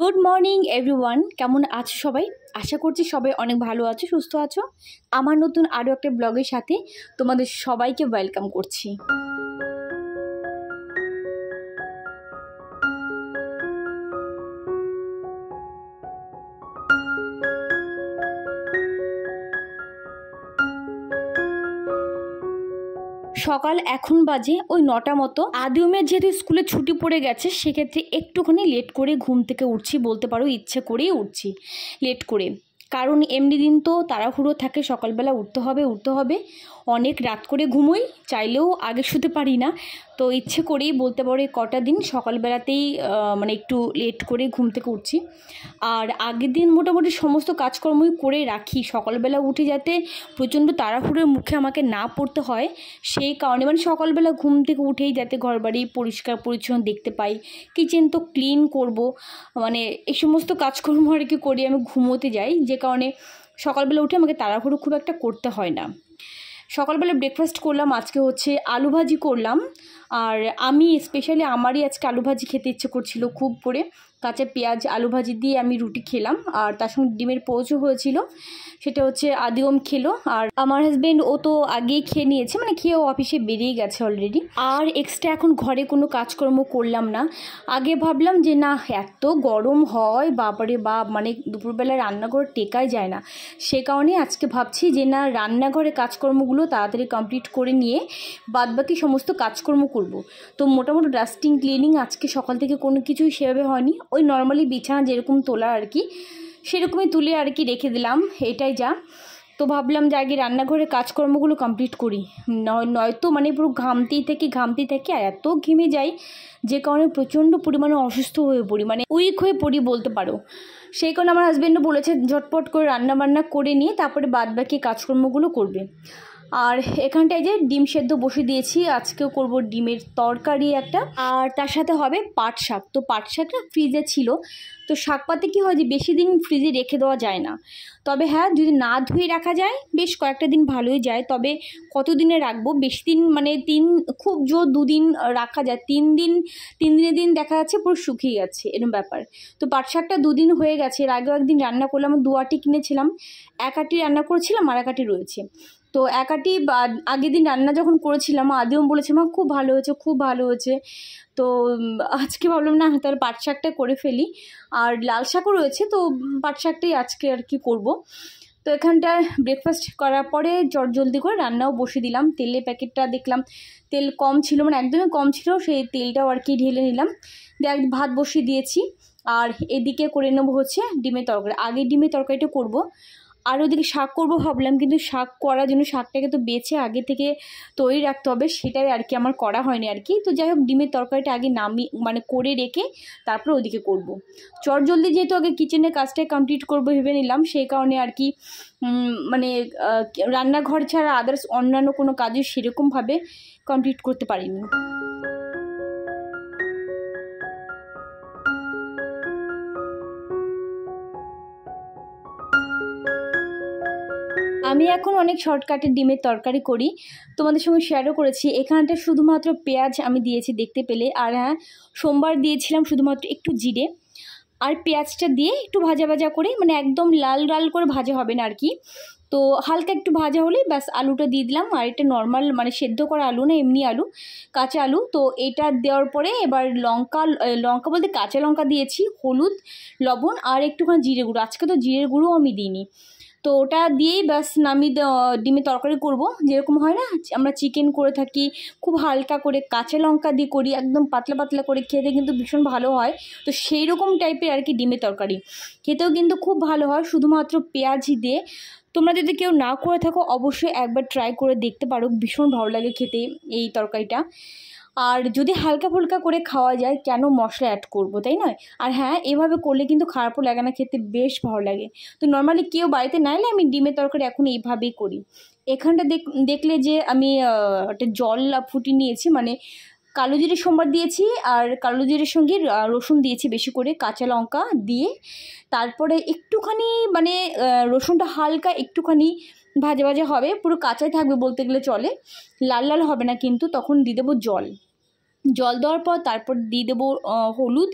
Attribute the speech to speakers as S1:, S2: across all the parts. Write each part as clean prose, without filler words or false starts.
S1: Good morning everyone, কেমন আছো সবাই? আশা করছি সবাই অনেক ভালো আছো, সুস্থ আছো। আমার নতুন আরও একটা ব্লগের সাথে তোমাদের সবাইকে ওয়েলকাম করছি। সকাল এখন বাজে ওই 9টা মতো। আদিউমের যেহেতু স্কুলে ছুটি পড়ে গেছে, সেক্ষেত্রে একটুখানি লেট করে ঘুম থেকে উঠছি, বলতে পারো ইচ্ছে করেই উঠছি লেট করে। কারণ এমনি দিন তো তাড়াহুড়ো থাকে, সকালবেলা উঠতে হবে, অনেক রাত করে ঘুমোই, চাইলেও আগে শুতে পারি না। তো ইচ্ছে করেই বলতে পারো কটা দিন সকালবেলাতেই একটু লেট করে ঘুম থেকে উঠছি। আর আগের দিন মোটামুটি সমস্ত কাজকর্মই করে রাখি, সকালবেলা উঠে যাতে প্রচণ্ড তাড়াহুড়োর মুখে আমাকে না পড়তে হয়, সেই কারণে সকালবেলা ঘুম থেকে উঠেই যাতে ঘরবাড়ি পরিষ্কার পরিচ্ছন্ন দেখতে পাই, কিচেন তো ক্লিন করব, এই সমস্ত কাজকর্ম আর কি করি আমি ঘুমোতে যাই, যে কারণে সকালবেলা উঠে আমাকে তাড়াহুড়ো খুব একটা করতে হয় না। সকালবেলা ব্রেকফাস্ট করলাম, আজকে হচ্ছে আলু ভাজি করলাম। আর আমি স্পেশালি আমারই আজকে আলু ভাজি খেতে ইচ্ছে করছিল খুব করে, কাঁচা পেঁয়াজ আলু ভাজি দিয়ে আমি রুটি খেলাম, আর তার সঙ্গে ডিমের পোচও হয়েছিল, সেটা হচ্ছে আদিওম খেলো। আর আমার হাজব্যান্ড ও তো আগেই খেয়ে নিয়েছে, খেয়ে ও অফিসে বেরিয়ে গেছে অলরেডি। আর এক্সট্রা এখন ঘরে কোনো কাজকর্ম করলাম না। আগে ভাবলাম যে না, এত গরম হয় বাবারে বাপ, দুপুরবেলা রান্নাঘর টেকাই যায় না, সে কারণে আজকে ভাবছি যে না, রান্নাঘরে কাজকর্মগুলো তাড়াতাড়ি কমপ্লিট করে নিয়ে বাদবাকি সমস্ত কাজকর্ম করব। তো মোটামুটি ডাস্টিং ক্লিনিং আজকে সকাল থেকে কোনো কিছুই সেভাবে হয়নি, ওই নর্মালি বিছানা যেরকম তোলা আর কি সেরকমই তুলে আর কি রেখে দিলাম, এটাই যা। তো ভাবলাম যে আগে রান্নাঘরের কাজকর্মগুলো কমপ্লিট করি, নয়তো পুরো ঘামতেই থাকি আর এত ঘেমে যাই, যে কারণে প্রচণ্ড পরিমাণে অসুস্থ হয়ে পড়ি, উইক হয়ে পড়ি বলতে পারো। সেই কারণে আমার হাজব্যান্ডও বলেছে ঝটপট করে রান্নাবান্না করে নিয়ে তারপরে বাদবাকি কাজকর্মগুলো করবে। আর এখানটায় যে ডিম সেদ্ধ বসে দিয়েছি, আজকেও করব ডিমের তরকারি একটা, আর তার সাথে হবে পাট শাক। তো পাট শাকটা ফ্রিজে ছিল, তো শাক পাতে কী হয় যে বেশি দিন ফ্রিজে রেখে দেওয়া যায় না, তবে হ্যাঁ যদি না ধুয়ে রাখা যায় বেশ কয়েকটা দিন ভালোই যায়। তবে কত দিনে রাখবো, বেশি দিন খুব জোর 2 দিন রাখা যায়, 3 দিনের দিন দেখা যাচ্ছে পুরো শুকিয়ে গেছে, এরকম ব্যাপার। তো পাট শাকটা 2 দিন হয়ে গেছে, এর আগেও একদিন রান্না করলাম, 2 আটি কিনেছিলাম, 1 আটি রান্না করেছিলাম আর 1 আটি রয়েছে। তো 1 আটি আগের দিন রান্না যখন করেছিলাম আদিও বলেছে মা খুব ভালো হয়েছে। তো আজকে ভাবলাম না তাহলে পাট শাকটা করে ফেলি, আর লাল শাকও রয়েছে, তো পাট শাকটাই আজকে আর কি করব। তো এখানটায় ব্রেকফাস্ট করার পরে জলদি করে রান্নাও বসিয়ে দিলাম। তেলের প্যাকেটটা দেখলাম তেল কম ছিল, একদমই কম ছিল, সেই তেলটাও আর কি ঢেলে নিলাম, দিয়ে ভাত বসিয়ে দিয়েছি। আর এদিকে করে নেবো হচ্ছে ডিমের তরকারি, আগে ডিমের তরকারিটা করব, আর ওদিকে শাক করবো ভাবলাম, কিন্তু শাক করার জন্য শাকটাকে তো বেছে আগে থেকে তৈরি রাখতে হবে, সেটাই আর কি আমার করা হয়নি আর কি। তো যাই হোক, ডিমের তরকারিটা আগে করে রেখে তারপরে ওদিকে করব। জলদি যেহেতু আগে কিচেনের কাজটাই কমপ্লিট করবো ভেবে নিলাম, সেই কারণে আর কি রান্নাঘর ছাড়া আদার্স অন্যান্য কোনো কাজই সেরকমভাবে কমপ্লিট করতে পারিনি। আমি এখন অনেক শর্টকাটে ডিমের তরকারি করি, তোমাদের সঙ্গে শেয়ারও করেছি। এখানটা শুধুমাত্র পেঁয়াজ আমি দিয়েছি দেখতে পেলে, আর হ্যাঁ সোমবার দিয়েছিলাম শুধুমাত্র একটু জিরে, আর পেঁয়াজটা দিয়ে একটু ভাজা করে, একদম লাল করে ভাজা হবে না আর কি, তো হালকা একটু ভাজা হলেই ব্যাস আলুটা দিয়ে দিলাম। আর এটা নর্মাল সেদ্ধ করা আলু না, এমনি আলু, কাঁচা আলু। তো এটা দেওয়ার পরে এবার লঙ্কা বলতে কাঁচা লঙ্কা দিয়েছি, হলুদ, লবণ আর একটুখানি জিরে গুঁড়ো, আজকে তো জিরের গুঁড়ো আমি দিইনি। তো ওটা দিয়েই ব্যাস নামিয়ে ডিমের তরকারি করব, যেরকম হয় না আমরা চিকেন করে থাকি, খুব হালকা করে কাঁচা লঙ্কা দিয়ে করি, একদম পাতলা করে, খেতে কিন্তু ভীষণ ভালো হয়। তো সেই রকম টাইপের আর কি ডিমের তরকারি, খেতেও কিন্তু খুব ভালো হয় শুধুমাত্র পেঁয়াজি দিয়ে। তোমরা যদি কেউ না করে থাকো অবশ্যই একবার ট্রাই করে দেখতে পারো, ভীষণ ভালো লাগে খেতে এই তরকারিটা। আর যদি হালকা ফুলকা করে খাওয়া যায় কেন মশলা অ্যাড করবো, তাই নয়? আর হ্যাঁ, এভাবে করলে কিন্তু খারাপও লাগে না, খেতে বেশ ভালো লাগে। তো নর্মালি কেউ বাড়িতে নাইলে আমি ডিমের তরকারি এখন এইভাবেই করি। এখানটা দেখলে যে আমি একটা জল ফুটিয়ে নিয়েছি, কালো জিরে সোমবার দিয়েছি, আর কালো জিরের সঙ্গে রসুন দিয়েছি বেশি করে, কাঁচা লঙ্কা দিয়ে, তারপরে একটুখানি রসুনটা হালকা একটুখানি ভাজা হবে, পুরো কাঁচাই থাকবে বলতে গেলে চলে, লাল হবে না কিন্তু, তখন দিয়ে দেবো জল। জল দেওয়ার পর তারপর দিয়ে দেবো হলুদ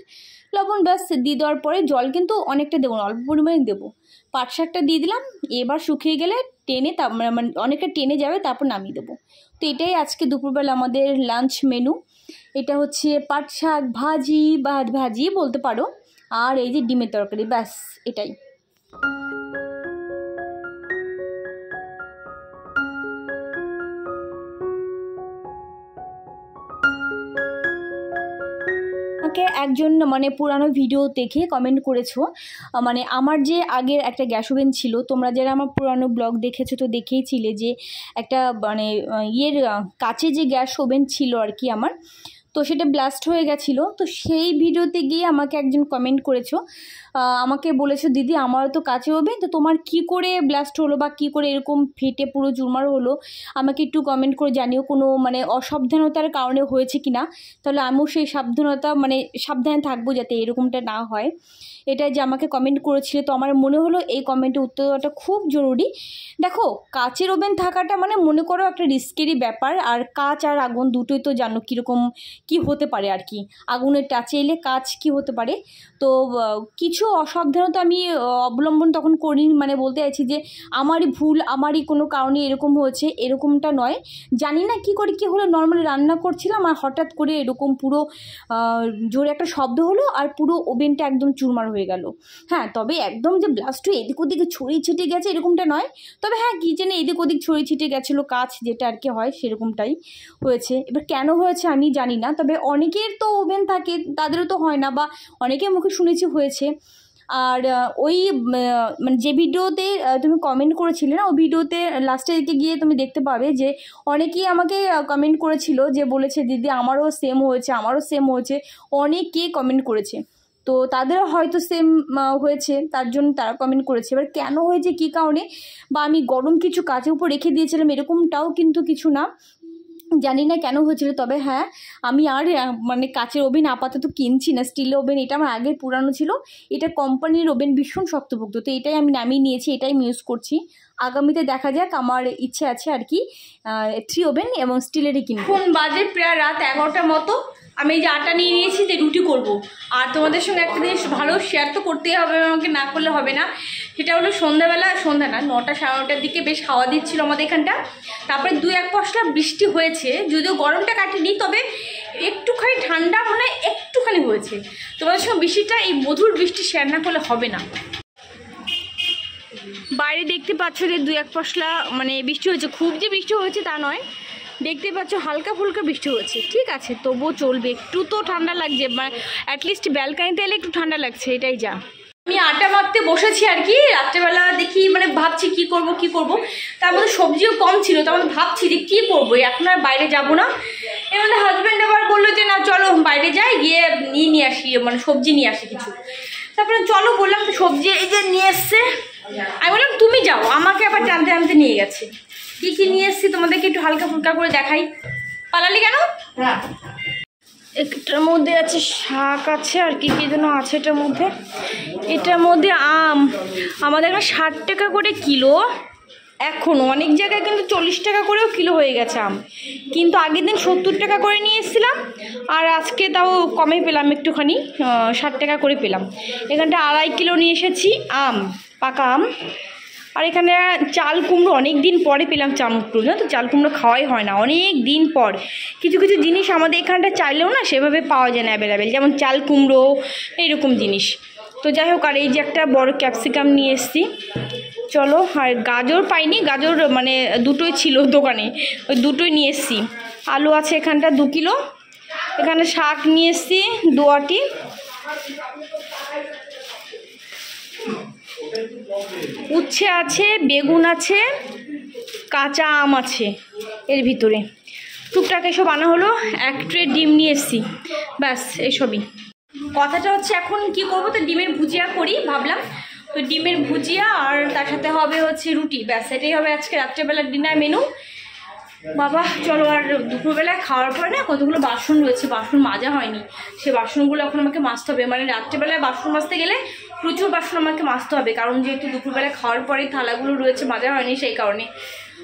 S1: লবণ, ব্যাস দিয়ে দেওয়ার পরে জল কিন্তু অনেকটা দেবো না, অল্প পরিমাণে দেবো। পাট শাকটা দিয়ে দিলাম, এবার শুকিয়ে গেলে টেনে মানে অনেকটা টেনে যাবে, তারপর নামিয়ে দেবো। তো এটাই আজকে দুপুরবেলা আমাদের লাঞ্চ মেনু। এটা হচ্ছে পাট শাক ভাজি বা ভাজি বলতে পারো, আর এই যে ডিমের তরকারি, ব্যাস এটাই। আমাকে একজন মানে পুরানো ভিডিও দেখে কমেন্ট করেছো, মানে আমার যে আগের একটা গ্যাস ওভেন ছিল, তোমরা যারা আমার পুরানো ব্লগ দেখেছো তো দেখেইছিলে যে একটা মানে কাচে যে গ্যাস ওভেন ছিল আর কি আমার, তো সেটা ব্লাস্ট হয়ে গেছিলো। তো সেই ভিডিওতে গিয়ে আমাকে একজন কমেন্ট করেছো, আমাকে বলেছো দিদি আমারও তো কাছে হবে, তো তোমার কি করে ব্লাস্ট হলো বা কি করে এরকম ফেটে পুরো চুরমার হলো, আমাকে একটু কমেন্ট করে জানিও, কোনো মানে অসাবধানতার কারণে হয়েছে কি না, তাহলে আমিও সেই সাবধানে থাকবো যাতে এরকমটা না হয়। এটা যে আমাকে কমেন্ট করেছিলে, তো আমার মনে হলো এই কমেন্টে উত্তর দেওয়াটা খুব জরুরি। দেখো, কাচের ওভেন থাকাটা মানে মনে করো একটা রিস্কেরই ব্যাপার, আর কাচ আর আগুন দুটোই তো জানো কীরকম কি হতে পারে আর কি, আগুনের টাচে এলে কাজ কি হতে পারে। তো কিছু অসাবধানতা আমি অবলম্বন তখন করিনি, মানে বলতে চাইছি যে আমারই ভুল, আমারই কোনো কারণে এরকম হয়েছে, এরকমটা নয়। জানি না কি করে কি হলো, নর্মালি রান্না করছিলাম আর হঠাৎ করে এরকম পুরো জোরে একটা শব্দ হলো আর পুরো ওভেনটা একদম চুরমার হয়ে গেল। হ্যাঁ, তবে একদম যে ব্লাস্ট হয়ে এদিক ওদিকে ছড়িয়ে ছিটিয়ে গেছে এরকমটা নয়, তবে হ্যাঁ কিচেনে এদিক ওদিক ছড়িয়ে ছিটিয়ে গেছিলো কাচ, যেটা আর কি হয় সেরকমটাই হয়েছে। এবার কেন হয়েছে আমি জানি না, তবে অনেকের তো ওভেন থাকে, তাদেরও তো হয় না, বা অনেকের মুখে শুনেছি হয়েছে। আর ওই মানে যে ভিডিওতে তুমি কমেন্ট করেছিলে না, ওই ভিডিওতে লাস্টের দিকে গিয়ে তুমি দেখতে পাবে যে অনেকেই আমাকে কমেন্ট করেছিল, যে বলেছে দিদি আমারও সেম হয়েছে, আমারও সেম হয়েছে, অনেকে কমেন্ট করেছে। তো তাদেরও হয়তো সেম হয়েছে, তার জন্য তারা কমেন্ট করেছে। এবার কেন হয়েছে, কী কারণে, বা আমি গরম কিছু কাচের উপর রেখে দিয়েছিলাম এরকমটাও কিন্তু কিছু না, জানি না কেন হয়েছিল। তবে হ্যাঁ, আমি আর মানে কাচের ওভেন আপাতত কিনছি না, স্টিলের ওভেন, এটা আমার আগের পুরানো ছিল, এটা কোম্পানির ওভেন, ভীষণ শক্তপোক্ত, তো এটাই আমি নামিয়ে নিয়েছি, এটাই আমি ইউজ করছি। আগামীতে দেখা যাক, আমার ইচ্ছে আছে আর কি 3 ওভেন এবং স্টিলেরই কিনবো। এখন বাজে প্রায় রাত 11টার মতো, আমি এই যে আটা নিয়ে নিয়েছি যে রুটি করব। আর তোমাদের সঙ্গে একটা জিনিস ভালো শেয়ার তো করতেই হবে, আমাকে না করলে হবে না, সেটা হলো সন্ধ্যা না 9টা সাড়ে 9টার দিকে বেশ হাওয়া দিচ্ছিল আমাদের এখানটা, তারপরে 2-1 পশলা বৃষ্টি হয়েছে, যদিও গরমটা কাটেনি, তবে একটুখানি ঠান্ডা মানে একটুখানি হয়েছে। তোমাদের সঙ্গে বৃষ্টিটা, এই মধুর বৃষ্টি শেয়ার না করলে হবে না। বাইরে দেখতে পাচ্ছ যে 2-1 পশলা মানে বৃষ্টি হয়েছে, খুব যে বৃষ্টি হয়েছে তা নয়, দেখতে পাচ্ছ হালকা ফুলকা বৃষ্টি হয়েছে, ঠিক আছে, তবুও চলবে, একটু তো ঠান্ডা লাগছে, মানে অ্যাটলিস্ট ব্যালকানিতে এলে একটু ঠান্ডা লাগছে, এটাই যা। আমি আটা মাখতে বসেছি আর কি, রাত্রেবেলা দেখি মানে ভাবছি কি করব, তার মধ্যে সবজিও কম ছিল, তার মধ্যে ভাবছি যে কী করবো, এখন আর বাইরে যাব না। এর মধ্যে হাজব্যান্ড আবার বললো যে না চলো বাইরে যাই, গিয়ে নিয়ে আসি, মানে সবজি নিয়ে আসি কিছু। তারপরে চলো বললাম, তো সবজি এই যে নিয়ে এসছে, আমি বললাম তুমি যাও, আমাকে আবার টানতে টানতে নিয়ে গেছে। কি নিয়ে এসছি তোমাদেরকে একটু হালকা ফুলকা করে দেখাই। পালালি কেন? এটার মধ্যে আছে শাক, আছে আর কি যেন আছে এটার মধ্যে আম, আমাদের এখানে 60 টাকা করে কিলো, এখন অনেক জায়গায় কিন্তু 40 টাকা করেও কিলো হয়ে গেছে আম, কিন্তু আগের দিন 70 টাকা করে নিয়ে এসেছিলাম, আর আজকে তাও কমে পেলাম একটুখানি, 60 টাকা করে পেলাম। এখানটা 2.5 কিলো নিয়ে এসেছি আম, পাকা আম। আর এখানে চাল কুমড়ো, অনেক দিন পরে পেলাম চাল কুমড়ো, জানো তো, চাল কুমড়ো খাওয়াই হয় না অনেক দিন পর, কিছু জিনিস আমাদের এখানটা চাইলেও না সেভাবে পাওয়া যায় না অ্যাভেলেবেল, যেমন চাল কুমড়ো এইরকম জিনিস। তো যাই হোক, আর এই যে একটা বড় ক্যাপসিকাম নিয়ে এসেছি, চলো। আর গাজর পাইনি, গাজর মানে দুটোই ছিল দোকানে, ওই দুটোই নিয়ে এসেছি। আলু আছে এখানটা 2 কিলো, এখানে শাক নিয়ে এসেছি 2 আটি, উচ্ছে আছে, বেগুন আছে, কাঁচা আম আছে এর ভিতরে, টুকটাক এসব আনা হলো। 1 ট্রে ডিম নিয়ে এসেছি, ব্যাস এসবই। কথাটা হচ্ছে এখন কি করবো, তো ডিমের ভুজিয়া করি ভাবলাম, তো ডিমের ভুজিয়া আর তার সাথে হবে হচ্ছে রুটি, ব্যাস এটাই হবে আজকে রাত্রেবেলার ডিনার মেনু। বাবা চলো, আর দুপুরবেলায় খাওয়ার পরে না কতগুলো বাসন রয়েছে, বাসন মাজা হয়নি, সে বাসনগুলো এখন আমাকে মাজতে হবে, মানে রাত্রেবেলায় বাসন মাজতে গেলে প্রচুর বাসন আমাকে মাজতে হবে, কারণ যেহেতু দুপুরবেলায় খাওয়ার পরে থালাগুলো রয়েছে মাজা হয়নি সেই কারণে।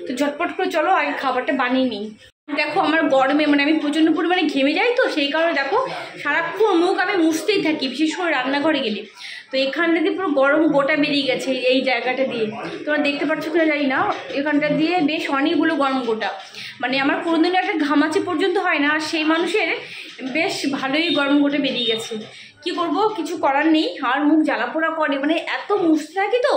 S1: তো ঝটপট করে চলো আগে খাবারটা বানিয়ে নিই। দেখো আমার গরমে মানে আমি প্রচণ্ড পরিমাণে ঘেমে যাই, তো সেই কারণে দেখো সারাক্ষণ মুখ আমি মুছতেই থাকি, বিশেষ করে রান্নাঘরে গেলে। তো এখানটা দিয়ে পুরো গরম গোটা বেরিয়ে গেছে এই জায়গাটা দিয়ে, তোমরা দেখতে পাচ্ছ কিনা জানি না, এখানটা দিয়ে বেশ অনেকগুলো গরম গোটা, মানে আমার কোনোদিনও একটা ঘামাচি পর্যন্ত হয় না, আর সেই মানুষের বেশ ভালোই গরম গোটা বেরিয়ে গেছে। কি করব, কিছু করার নেই, আর মুখ জ্বালাপোড়া করে, মানে এত মুছতে থাকি তো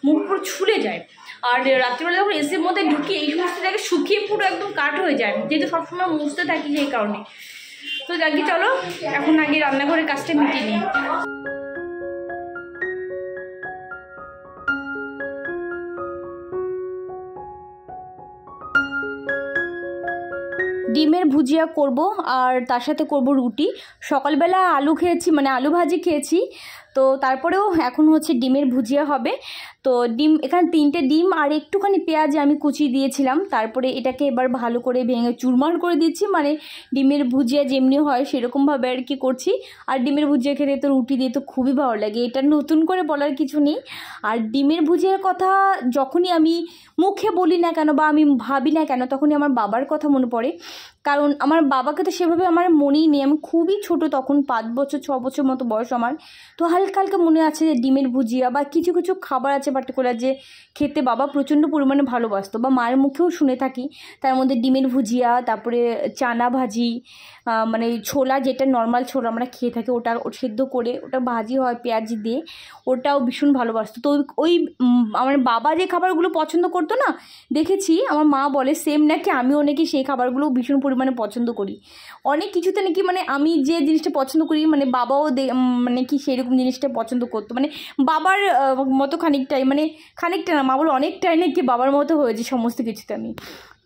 S1: মুখ পুরো ছুলে যায়। আর রাত্রিবেলা যখন এসির মধ্যে ঢুকি এই সমস্ত জায়গায় শুকিয়ে পুরো একদম কাঠ হয়ে যায়, যেহেতু সবসময় মুছতে থাকি সেই কারণে। তো যাকে চলো এখন আগে রান্নাঘরের কাজটা মিটিয়ে নিই। ডিমের ভুজিয়া করব আর তার সাথে করব রুটি। সকালবেলা আলু খেয়েছি, মানে আলু ভাজি খেয়েছি, তো তারপরেও এখন হচ্ছে ডিমের ভুজিয়া হবে। তো ডিম, এখানে 3টে ডিম আর একটুখানি পেঁয়াজ আমি কুচিয়ে দিয়েছিলাম, তারপরে এটাকে এবার ভালো করে ভেঙে চুরমার করে দিচ্ছি, মানে ডিমের ভুজিয়া যেমনি হয় সেরকমভাবে আর কি করছি। আর ডিমের ভুজিয়া খেতে তো রুটি দিয়ে তো খুবই ভালো লাগে, এটা নতুন করে বলার কিছু নেই। আর ডিমের ভুজিয়ার কথা যখনই আমি মুখে বলি না কেন বা আমি ভাবি না কেন, তখনই আমার বাবার কথা মনে পড়ে। কারণ আমার বাবাকে তো সেভাবে আমার মনেই নেই, আমি খুবই ছোট তখন, 5 বছর 6 বছর মতো বয়স আমার। তো হালকা হালকা মনে আছে যে ডিমের ভুজিয়া বা কিছু কিছু খাবার আছে পার্টিকুলার যে খেতে বাবা প্রচণ্ড পরিমাণে ভালোবাসতো, বা মায়ের মুখেও শুনে থাকি। তার মধ্যে ডিমের ভুজিয়া, তারপরে চানা ভাজি, মানে ছোলা, যেটা নর্মাল ছোলা আমরা খেয়ে থাকি, ওটা সেদ্ধ করে ওটা ভাজি হয় পেঁয়াজ দিয়ে, ওটাও ভীষণ ভালোবাসতো। তো ওই আমার বাবা যে খাবারগুলো পছন্দ করতো না, দেখেছি আমার মা বলে সেম নাকি আমিও নাকি সেই খাবারগুলো ভীষণ পরিমাণে পছন্দ করি। অনেক কিছুতে নাকি মানে আমি যে জিনিসটা পছন্দ করি, মানে বাবাও মানে কি সেরকম জিনিসটা পছন্দ করতো, মানে বাবার মতো খানিকটাই, মানে খানিকটা না, মা বলে অনেকটাই নাকি বাবার মতো হয়েছে সমস্ত কিছুতে আমি।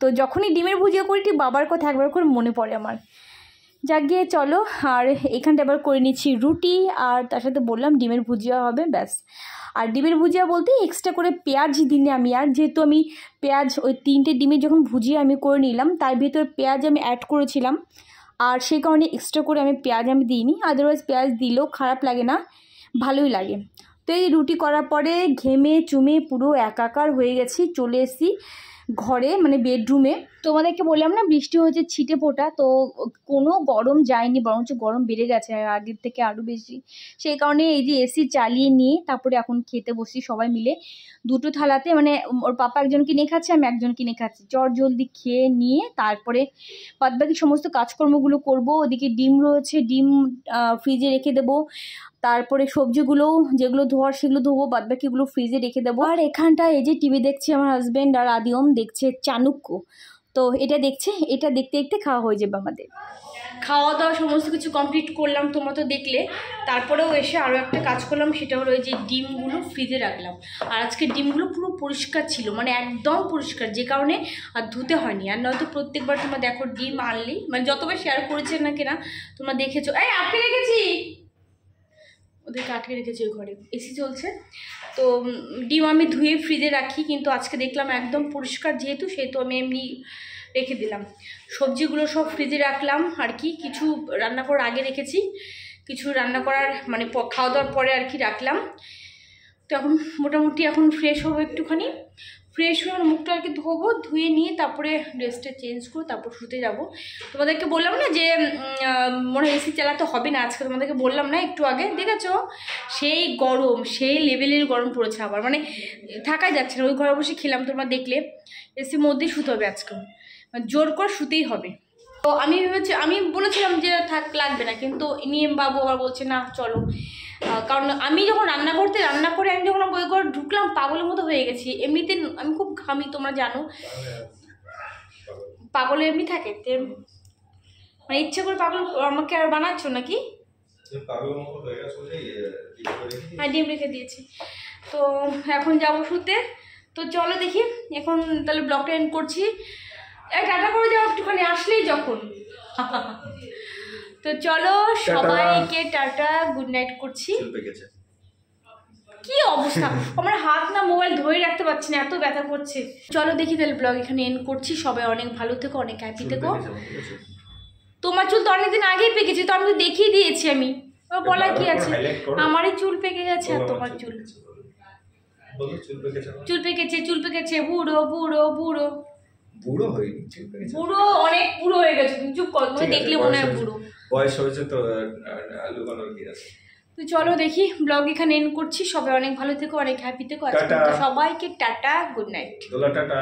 S1: তো যখনই ডিমের ভুজিয়া করি ঠিক বাবার কথা একবার করে মনে পড়ে আমার। যাক গিয়ে চলো, আর এখানটা এবার করে নিচ্ছি রুটি, আর তার সাথে বললাম ডিমের ভুজিয়া হবে, ব্যাস। আর ডিমের ভুজিয়া বলতে এক্সট্রা করে পেঁয়াজ দিনে আমি, আর যেহেতু আমি পেঁয়াজ ওই 3টে ডিমের যখন ভুজিয়া আমি করে নিলাম তার ভিতর পেঁয়াজ আমি অ্যাড করেছিলাম, আর সেই কারণে এক্সট্রা করে আমি পেঁয়াজ আমি দিইনি, আদারওয়াইজ পেঁয়াজ দিলেও খারাপ লাগে না, ভালোই লাগে। তো এই রুটি করার পরে ঘেমে চুমে পুরো একাকার হয়ে গেছি, চলে এসেছি ঘরে, মানে বেডরুমে। তোমাদেরকে বললাম না বৃষ্টি হয়েছে ছিটে ফোটা, তো কোনো গরম যায়নি, বরঞ্চ গরম বেড়ে গেছে আগের থেকে আরও বেশি। সেই কারণে এই যে এসি চালিয়ে নিয়ে তারপরে এখন খেতে বসি সবাই মিলে 2টো থালাতে, মানে ওর পাপা একজন কিনে খাচ্ছে, আমি একজন কিনে খাচ্ছি, চট জলদি খেয়ে নিয়ে তারপরে বাদবাকি সমস্ত কাজকর্মগুলো করব। ওদিকে ডিম রয়েছে, ডিম ফ্রিজে রেখে দেবো, তারপরে সবজিগুলোও যেগুলো ধোয়ার সেগুলো ধোবো, বাদবাকিগুলো ফ্রিজে রেখে দেবো। আর এখানটায় এই যে টিভি দেখছে আমার হাজব্যান্ড, আর আদিওম দেখছে চাণক্য, তো এটা দেখছে, এটা দেখতে দেখতে খাওয়া হয়ে যাবে আমাদের। খাওয়া দাওয়া সমস্ত কিছু কমপ্লিট করলাম, তোমরা তো দেখলে। তারপরেও এসে আরও একটা কাজ করলাম, সেটা হলো এই যে ডিমগুলো ফ্রিজে রাখলাম। আর আজকে ডিমগুলো পুরো পরিষ্কার ছিল, মানে একদম পরিষ্কার, যে কারণে আর ধুতে হয়নি। আর নয়তো প্রত্যেকবার তোমরা দেখো ডিম আনলেই, মানে যতবার শেয়ার করেছে না কেনা তোমরা দেখেছো, এই আটকে রেখেছি, ওদেরকে আটকে রেখেছি ওই ঘরে, এসি চলছে। তো ডিম আমি ধুয়ে ফ্রিজে রাখি, কিন্তু আজকে দেখলাম একদম পরিষ্কার যেহেতু, সেহেতু আমি এমনি রেখে দিলাম। সবজিগুলো সব ফ্রিজে রাখলাম, আর কি কিছু রান্না করার আগে রেখেছি, কিছু রান্না করার মানে খাওয়া দাওয়ার পরে আর কি রাখলাম। তো এখন মোটামুটি এখন ফ্রেশ হবো একটুখানি, ফ্রেশ হয়ে মুখটা আর কি ধোবো, ধুয়ে নিয়ে তারপরে ড্রেসটা চেঞ্জ করে তারপর শুতে যাব। তোমাদেরকে বললাম না যে মনে হয় এসি চালাতে হবে না আজকে, তোমাদেরকে বললাম না একটু আগে, দেখেছো সেই গরম, সেই লেভেলের গরম পড়েছে আবার, মানে থাকাই যাচ্ছে না। ওই ঘরে বসে খেলাম, তোমরা দেখলে, এসির মধ্যেই শুতে হবে আজকে, মানে জোর করে শুতেই হবে। তো আমি ভেবেছি, আমি বলেছিলাম যে থাক লাগবে না, কিন্তু নিয়ম বাবু আবার বলছে না চলো। কারণ আমি যখন রান্না করে আমি যখন বই ঘরে ঢুকলাম পাগলের মতো হয়ে গেছি। এমনিতে আমি খুব ঘামি, তোমরা জানো, পাগলে এমনি থাকে, মানে ইচ্ছে করে পাগল আমাকে আর বানাচ্ছ নাকি? হ্যাঁ ডিম রেখে দিয়েছি। তো এখন যাবো শুতে, তো চলো দেখি এখন তাহলে ব্লগটা এন্ড করছি। টাটা করে যাও একটুখানি আসলেই যখন। তো চলো সবাইকে টাটা, গুড নাইট করছি। কি অবস্থা, আমার হাত না মোবাইল ধরে রাখতে পারছি না, এত ব্যথা করছে। চলো দেখি তাহলে ব্লগ এখানে এন্ড করছি। সবাই অনেক ভালো থেকো, অনেক হ্যাপি থেকো। তোমার চুল তো অনেকদিন আগেই পেকেছে, তো আমি তো দেখিয়ে দিয়েছি, আমি বলা কি আছে, আমারই চুল পেকে গেছে আর তোমার চুল পেকেছে, বুড়ো বুড়ো বুড়ো।
S2: বুড়ো হয়নি, ঠিক আছে?
S1: বুড়ো অনেক বুড়ো হয়ে গেছে, তুমি চুপ করো, তুমি দেখলে মনে হয় বুড়ো।
S2: বয়স হয়েছে তো, লুকানোর কি আছে।
S1: তো চলো দেখি, ব্লগ এখানে এন্ড করছি। সবাই অনেক ভালো থেকো, অনেক হ্যাপি থেকো। আজকে সবাইকে টাটা, গুড নাইট।
S2: টাটা।